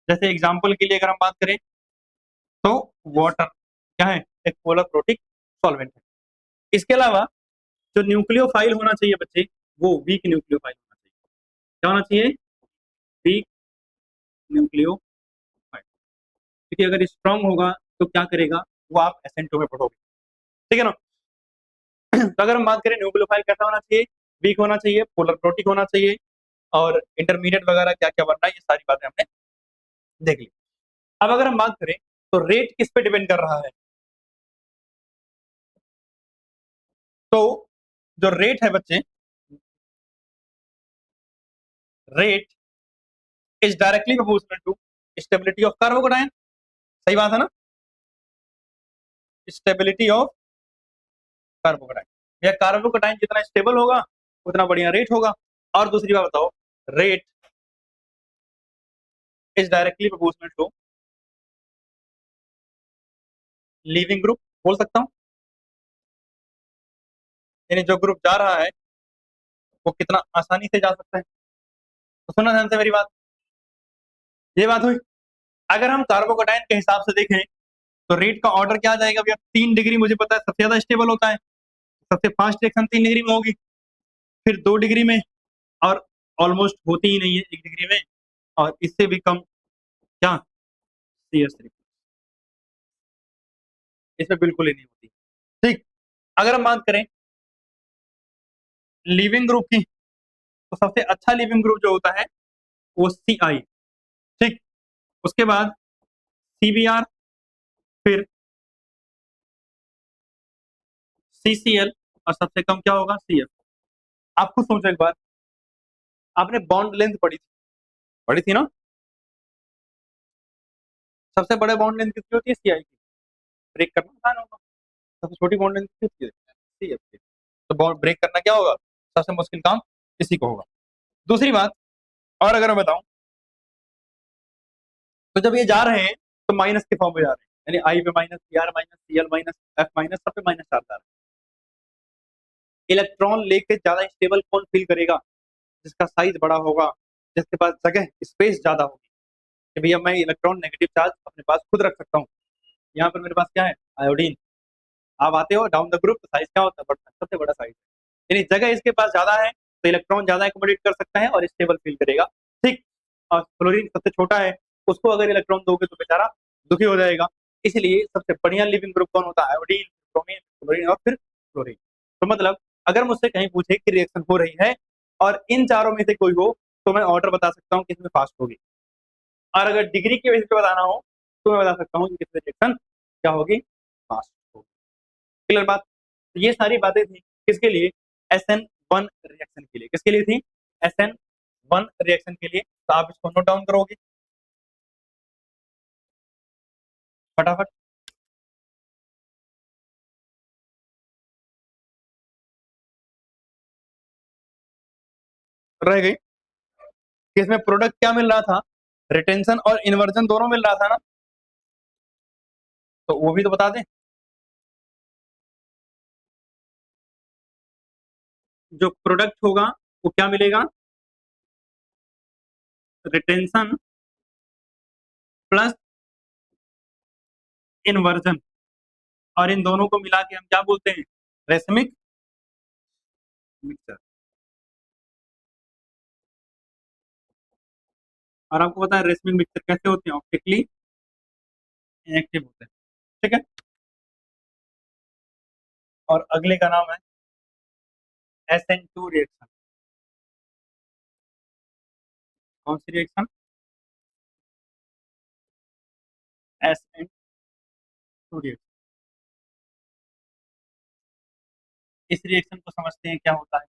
S1: जैसे एग्जांपल के लिए अगर हम बात करें तो वाटर क्या है? एक पोलर प्रोटिक सॉल्वेंट है। इसके अलावा जो न्यूक्लियोफाइल होना चाहिए बच्चे, वो वीक न्यूक्लियोफाइल होना चाहिए। क्या होना चाहिए? Weak nucleophile. क्योंकि अगर स्ट्रांग होगा तो क्या करेगा? वो आप SN2 में पढ़ोगे। ठीक है ना? तो अगर हम बात करें न्यूक्लियोफाइल कैसा होना चाहिए? वीक होना चाहिए, पोलर प्रोटिक होना चाहिए, और इंटरमीडिएट वगैरह क्या क्या बनना है, ये सारी बातें हमने देख ली। अब अगर हम बात करें तो रेट किस पे डिपेंड कर रहा है? तो जो रेट है बच्चे, rate is directly proportional to stability of carbocation. सही बात है ना, स्टेबिलिटी ऑफ कार्बोकेटाइन। या कार्बोकेटाइन जितना स्टेबल होगा उतना बढ़िया रेट होगा। और दूसरी बात बताओ, rate is directly proportional to leaving group. बोल सकता हूं, यानी जो ग्रुप जा रहा है वो कितना आसानी से जा सकता है। तो सुना ध्यान से मेरी बात, ये बात हुई। अगर हम कार्बोकेटाइन के हिसाब से देखें तो रेट का ऑर्डर क्या आ जाएगा भैया, 3 डिग्री मुझे पता है सबसे ज्यादा स्टेबल होता है, सबसे फास्ट रिएक्शन 3 डिग्री में होगी, फिर 2 डिग्री में, और ऑलमोस्ट होती ही नहीं है 1 डिग्री में, और इससे भी कम क्या, CS3, इसमें बिल्कुल ही नहीं होती। ठीक, अगर हम बात करें लिविंग ग्रुप की, तो सबसे अच्छा लिविंग ग्रुप जो होता है वो CI। ठीक, उसके बाद CBr, फिर CCl, और सबसे कम क्या होगा, CF। आप खुद सोचो एक बार, आपने बॉन्ड लेंथ पढ़ी थी ना, सबसे बड़े बॉन्ड लेंथ कितनी होती है, CI की। ब्रेक करना आसान होगा, सबसे छोटी बॉन्ड लेंथ कितनी होती है, CF की। तो बॉन्ड ब्रेक करना क्या होगा, सबसे मुश्किल काम इसी को होगा। दूसरी बात, और अगर मैं बताऊं, तो जब ये जा रहे हैं तो माइनस के फॉर्म में जा रहे हैं, यानी आई पे minus, CR minus, CL minus, F minus, सब पे माइनस डालता है। इलेक्ट्रॉन लेके ज्यादा स्टेबल कौन फील करेगा, जिसका साइज बड़ा होगा, जिसके पास जगह स्पेस ज्यादा होगी, कि भैया मैं इलेक्ट्रॉन नेगेटिव चार्ज अपने पास खुद रख सकता हूँ। यहाँ पर मेरे पास क्या है, आयोडीन। आप आते हो डाउन द ग्रुप, साइज क्या होता है, बढ़ता है, सबसे बड़ा साइज है, यानी जगह इसके पास ज्यादा है तो इलेक्ट्रॉन ज्यादा एकोमोडेट कर सकता है और स्टेबल फील करेगा। ठीक, और फ्लोरीन सबसे छोटा है, उसको अगर इलेक्ट्रॉन दोगे तो बेचारा दुखी हो जाएगा। इसलिए सबसे बढ़िया लिविंग ग्रुप कौन होता है, आयोडीन, ब्रोमीन, क्लोरीन और फिर फ्लोरीन। तो मतलब अगर मुझसे कहीं पूछे कि रिएक्शन हो रही है और इन चारों में से कोई हो, तो मैं ऑर्डर बता सकता हूँ किसमें फास्ट होगी, और अगर डिग्री की बेसिस पे बताना हो तो मैं बता सकता हूँ कि किसमें रिएक्शन क्या होगी, फास्ट होगी। क्लियर बात। तो ये सारी बातें थी किसके लिए, SN1 रिएक्शन के लिए। किसके लिए थी, SN1 रिएक्शन के लिए। तो आप इसको नोट डाउन करोगे फटाफट। रह गई कि इसमें प्रोडक्ट क्या मिल रहा था, रिटेंशन और इन्वर्जन दोनों मिल रहा था ना, तो वो भी तो बता दें। जो प्रोडक्ट होगा वो क्या मिलेगा, रिटेंशन प्लस इन्वर्जन, और इन दोनों को मिला के हम क्या बोलते हैं, रेसमिक मिक्सचर। और आपको पता है रेसमिक मिक्सचर कैसे होते हैं, ऑप्टिकली इनएक्टिव होते हैं। ठीक है, और अगले का नाम है SN2 रिएक्शन। कौन सी रिएक्शन, SN2 रिएक्शन। इस रिएक्शन को समझते हैं क्या होता है,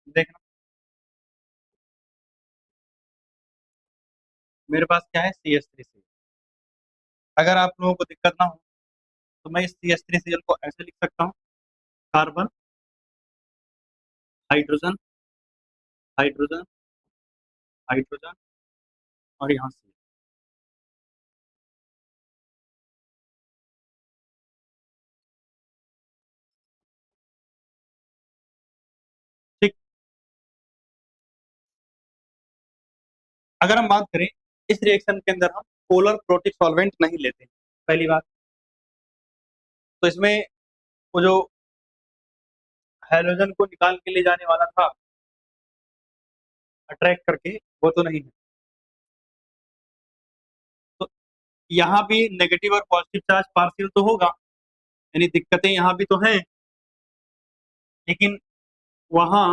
S1: देखना। मेरे पास क्या है, CH3Cl। अगर आप लोगों को दिक्कत ना हो तो मैं इस CH3Cl को ऐसे लिख सकता हूँ, कार्बन, हाइड्रोजन, हाइड्रोजन, हाइड्रोजन, और यहाँ से। ठीक, अगर हम बात करें इस रिएक्शन के अंदर हम पोलर प्रोटिक सॉल्वेंट नहीं लेते, पहली बात। तो इसमें वो जो हाइड्रोजन को निकाल के ले जाने वाला था अट्रैक्ट करके, वो तो नहीं है। तो यहाँ भी नेगेटिव और पॉजिटिव चार्ज पार्शियल तो होगा, यानी दिक्कतें यहाँ भी तो हैं, लेकिन वहाँ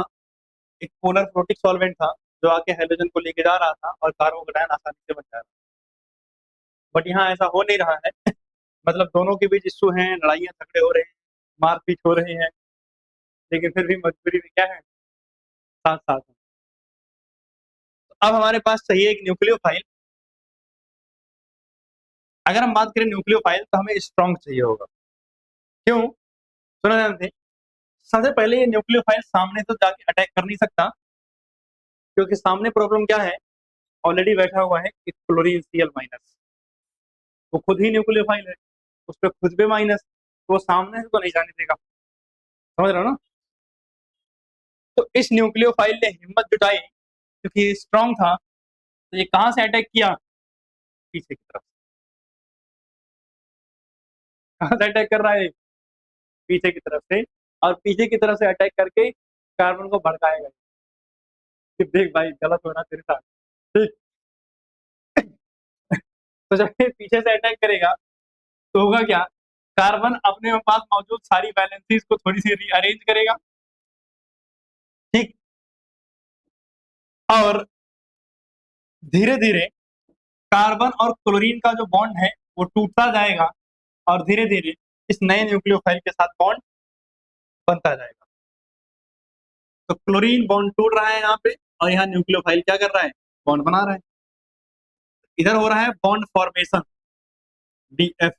S1: एक पोलर प्रोटिक सॉल्वेंट था जो आके हाइड्रोजन को लेके जा रहा था और कार्बोकेटायन आसानी से बन जा रहा था। बट यहाँ ऐसा हो नहीं रहा है, मतलब दोनों के बीच इश्यू हैं, लड़ाइयाँ झगड़े हो रहे हैं, मारपीट हो रही है, लेकिन फिर भी मजबूरी में क्या है, साथ साथ हैं। तो अब हमारे पास चाहिए एक न्यूक्लियोफाइल। अगर हम बात करें न्यूक्लियोफाइल तो हमें स्ट्रॉन्ग चाहिए होगा। क्यों? सुनो ध्यान से। सबसे पहले ये न्यूक्लियोफाइल सामने तो जाके अटैक कर नहीं सकता, क्योंकि सामने प्रॉब्लम क्या है, ऑलरेडी बैठा हुआ है एक क्लोरीन Cl माइनस। वो खुद ही न्यूक्लियोफाइल है, उस पर खुद भी माइनस, तो वो सामने से तो नहीं जाने देगा। समझ रहे हो ना? तो इस न्यूक्लियोफाइल ने हिम्मत जुटाई, क्योंकि ये स्ट्रांग था, तो ये कहां से अटैक किया, पीछे की तरफ। कहां से अटैक कर रहा है, पीछे की तरफ से। और पीछे की तरफ से अटैक करके कार्बन को भड़काएगा कि देख भाई गलत हो रहा तेरे साथ, ठीक। तो जब ये पीछे से अटैक करेगा तो होगा क्या, कार्बन अपने पास मौजूद सारी वैलेंसीज को थोड़ी सी रीअरेंज करेगा, ठीक। और धीरे धीरे कार्बन और क्लोरीन का जो बॉन्ड है वो टूटता जाएगा, और धीरे धीरे इस नए न्यूक्लियोफाइल के साथ बॉन्ड बनता जाएगा। तो क्लोरीन बॉन्ड टूट रहा है यहाँ पे, और यहाँ न्यूक्लियोफाइल क्या कर रहा है, बॉन्ड बना रहा है। इधर हो रहा है बॉन्ड फॉर्मेशन, BF,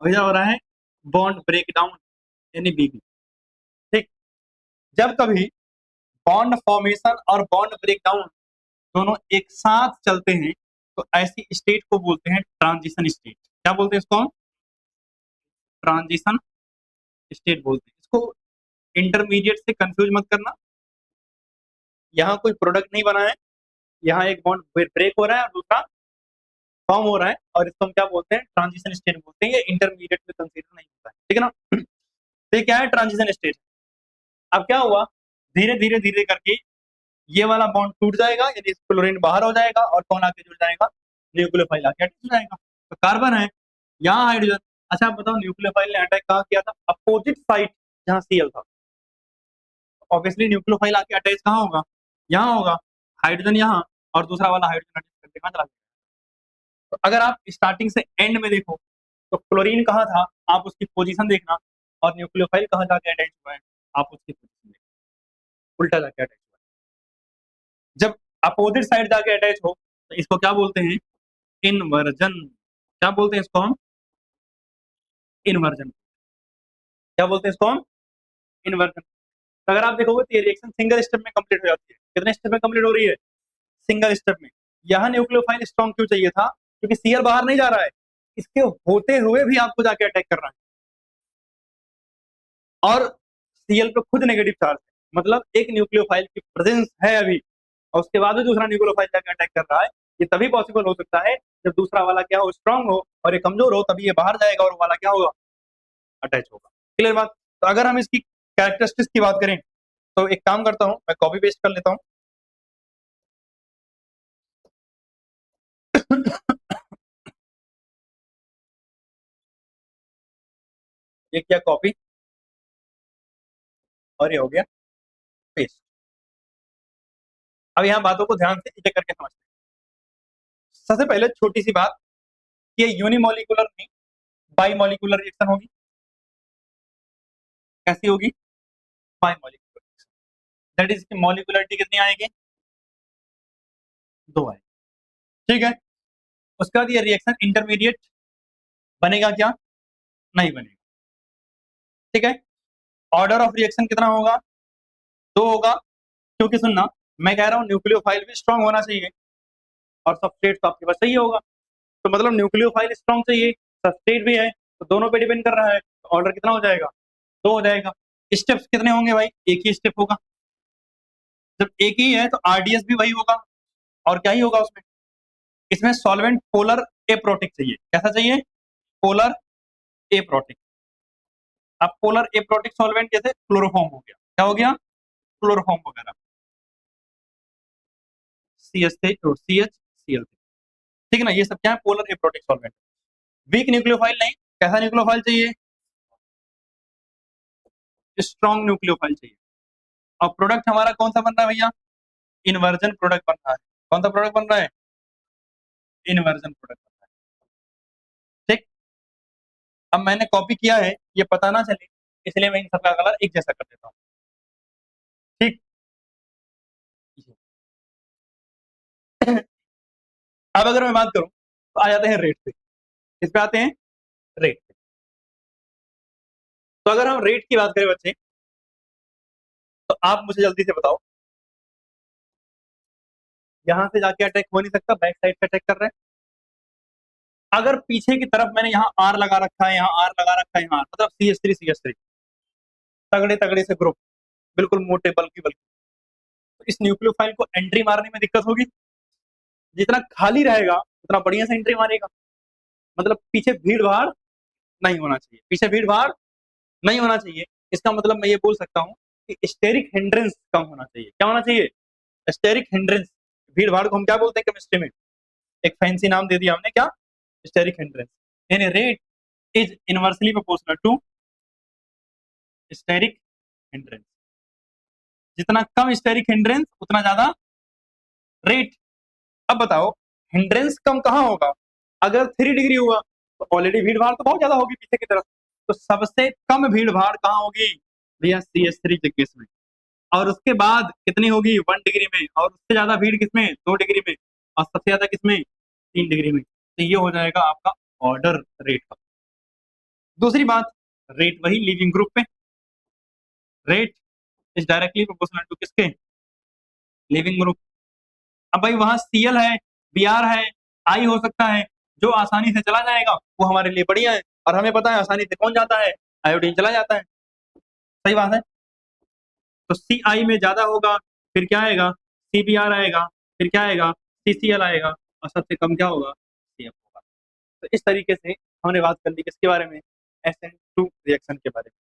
S1: और इधर हो रहा है बॉन्ड ब्रेक डाउन, यानी BB, ठीक। जब कभी बॉन्ड फॉर्मेशन और बॉन्ड ब्रेक डाउन दोनों एक साथ चलते हैं, तो ऐसी स्टेट को बोलते हैं ट्रांजिशन स्टेट। क्या बोलते हैं इसको हम, ट्रांजिशन स्टेट बोलते हैं इसको। इंटरमीडिएट से कंफ्यूज मत करना, यहाँ कोई प्रोडक्ट नहीं बना है, यहाँ एक बॉन्ड ब्रेक हो रहा है और दूसरा फॉर्म हो रहा है, और इसको हम क्या बोलते हैं, ट्रांजिशन स्टेट बोलते हैं। ये इंटरमीडिएट में कंसीडर नहीं होता है, ठीक है ना। तो ये क्या है, ट्रांजिशन स्टेट। अब क्या हुआ, धीरे धीरे धीरे करके ये वाला बॉन्ड टूट जाएगा, यानी क्लोरीन बाहर हो जाएगा, और कौन आके जुड़ जाएगा, न्यूक्लियोफाइल आके अटैच हो जाएगा। तो कार्बन है, यहाँ हाइड्रोजन। अच्छा आप बताओ, न्यूक्लियोफाइल ने अटैक कहाँ किया था, अपोजिट साइड जहाँ Cl था। ऑब्वियसली न्यूक्लियोफाइल आके अटैच कहाँ होगा, यहाँ होगा, हाइड्रोजन यहाँ, और दूसरा वाला हाइड्रोजन अटैच करके कहाँ चला गया। तो अगर आप स्टार्टिंग से एंड में देखो, तो क्लोरीन कहाँ था, आप उसकी पोजीशन देखना, और न्यूक्लियोफाइल कहाँ जाके अटैच हुआ है, आप उसकी पोजीशन देखना, उल्टा जाके अटैच हुआ है। जब अपोजिट साइड जाके अटैच हो तो इसको क्या बोलते हैं, इनवर्जन। क्या बोलते हैं इसको हम, इनवर्जन। क्या बोलते हैं इसको हम, इनवर्जन। तो अगर आप देखोगे तो ये रिएक्शन सिंगल स्टेप में कंप्लीट हो जाती है। कितने स्टेप में कंप्लीट हो रही है, सिंगल स्टेप में। यहाँ न्यूक्लियोफाइल स्ट्रॉन्ग क्यों चाहिए था, क्योंकि Cl बाहर नहीं जा रहा है, इसके होते हुए भी आपको जाके अटैक कर रहा है, और Cl पे खुद नेगेटिव चार्ज है, मतलब एक न्यूक्लियोफाइल की प्रेजेंस है अभी, और उसके बाद भी दूसरा न्यूक्लियोफाइल जाके अटैक कर रहा है। ये तभी पॉसिबल हो सकता है जब दूसरा वाला क्या हो, स्ट्रांग हो, और ये कमजोर हो, तभी ये बाहर जाएगा और वो वाला क्या होगा, अटैच होगा। क्लियर बात। तो अगर हम इसकी कैरेक्टरिस्टिक्स की बात करें, तो एक काम करता हूं, मैं कॉपी पेस्ट कर लेता हूं। ये क्या, कॉपी, और ये हो गया पेस्ट। अब यहाँ बातों को ध्यान से एक एक करके समझते हैं। सबसे पहले छोटी सी बात, ये यूनिमोलिकुलर नहीं, बाईमोलिकुलर रिएक्शन होगी। कैसी होगी, बाईमोलिकुलर। दैट इज की मॉलिकुलरिटी कितनी आएगी, 2 आएगी, ठीक है। उसके बाद ये रिएक्शन इंटरमीडिएट बनेगा क्या, नहीं बनेगा, ठीक है। ऑर्डर ऑफ रिएक्शन कितना होगा, 2 होगा, क्योंकि सुनना, मैं कह रहा हूँ न्यूक्लियोफाइल भी स्ट्रांग होना चाहिए, और सबस्ट्रेट तो आपके पास सही होगा। तो मतलब न्यूक्लियोफाइल स्ट्रांग चाहिए, सबस्ट्रेट भी है, तो दोनों पे डिपेंड कर रहा है, तो ऑर्डर कितना हो जाएगा, 2 हो जाएगा। स्टेप्स कितने होंगे भाई, एक ही स्टेप होगा। जब एक ही है तो RDS भी वही होगा, और क्या ही होगा उसमें। इसमें सॉल्वेंट पोलर एप्रोटिक चाहिए। कैसा चाहिए, पोलर एप्रोटिक। अब पोलर एप्रोटिक सॉल्वेंट जैसे क्लोरोफॉर्म हो गया, क्या हो गया, क्लोरोफॉर्म वगैरह, CH3 CH Cl, ठीक है ना। ये सब क्या है, polar aprotic solvent. Weak nucleophile नहीं, कैसा न्यूक्लियोफाइल चाहिए, स्ट्रॉन्ग न्यूक्लियोफाइल चाहिए। और प्रोडक्ट हमारा कौन सा बन रहा है भैया, इन्वर्जन प्रोडक्ट बन रहा है। कौन सा प्रोडक्ट बन रहा है, इन्वर्जन प्रोडक्ट बन रहा है, ठीक। अब मैंने कॉपी किया है, ये पता ना चले, इसलिए मैं इन सबका कलर एक जैसा कर देता हूँ। ठीक। अब अगर मैं बात करूं तो आ जाते हैं रेट पे। किस पे आते हैं? रेट पे। तो अगर हम रेट की बात करें बच्चे, तो आप मुझे जल्दी से बताओ, यहां से जाके अटैक हो नहीं सकता, बैक साइड पे अटैक कर रहे हैं। अगर पीछे की तरफ मैंने यहाँ आर लगा रखा है, यहाँ आर लगा रखा है, यहाँ मतलब CH3 तगड़े तगड़े से ग्रुप, बिल्कुल मोटे बल्कि बल्कि, तो इस न्यूक्लियोफाइल को एंट्री मारने में दिक्कत होगी। जितना खाली रहेगा उतना बढ़िया से एंट्री मारेगा। मतलब पीछे भीड़ भाड़ नहीं होना चाहिए, पीछे भीड़ भाड़ नहीं होना चाहिए। इसका मतलब मैं ये बोल सकता हूँ कि स्टेरिक हिंड्रेंस कम होना चाहिए। क्या होना चाहिए? Steric hindrance. भीड़ भाड़ को हम क्या बोलते हैं केमिस्ट्री में? एक फैंसी नाम दे दिया हमने, क्या? Steric hindrance. यानी rate is inversely proportional to steric hindrance. जितना कम स्टेरिक हिंड्रेंस उतना ज्यादा रेट। अब बताओ, हिंड्रेंस कम कहाँ होगा? अगर 3 डिग्री हुआ तो ऑलरेडी भीड़ भाड़ तो बहुत ज्यादा होगी पीछे की तरफ, तो सबसे कम भीड़ भाड़ कहाँ होगी? भैया CH3 के केस में। और उसके बाद कितनी होगी? 1 डिग्री में। और उससे ज्यादा भीड़ किसमें? 2 डिग्री में। और सबसे ज्यादा किसमें? 3 डिग्री में। तो ये हो जाएगा आपका ऑर्डर रेट का। दूसरी बात, रेट वही लिविंग ग्रुप पे। Rate is directly proportional to किसके? Leaving group. अब भाई वहां Cl है, Br है, I हो सकता है, जो आसानी से चला जाएगा वो हमारे लिए बढ़िया है। और हमें पता है आसानी से कौन जाता है? आयोडीन चला जाता है। सही बात है। तो Ci में ज्यादा होगा, फिर क्या आएगा? Cbr आएगा, फिर क्या आएगा? CCl आएगा, और सबसे कम क्या होगा? Cf होगा। तो इस तरीके से हमने बात कर ली किसके बारे में? SN2 रिएक्शन के बारे में।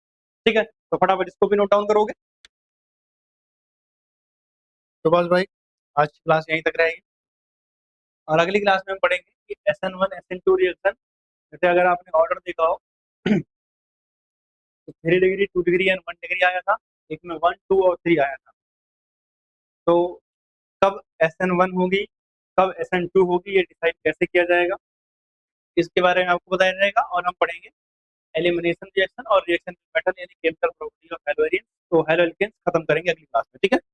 S1: ठीक है, तो फटाफट इसको भी नोट डाउन करोगे। तो बस भाई, आज की क्लास यहीं तक रहेगी, और अगली क्लास में हम पढ़ेंगे कि SN1 SN2 रिएक्शन। जैसे अगर आपने ऑर्डर देखा हो तो 3 डिग्री, 2 डिग्री एंड 1 डिग्री आया था, एक में 1, 2 और 3 आया था। तो कब SN1 होगी, कब SN2 होगी, ये डिसाइड कैसे किया जाएगा, इसके बारे में आपको बताया जाएगा। और हम पढ़ेंगे एलिमिनेशन रिएक्शन और रिएक्शन मेथड, यानी केमिकल प्रॉपर्टी ऑफ हेलोजेन। तो हेलो एल्केन्स खत्म करेंगे अगली क्लास में। ठीक है।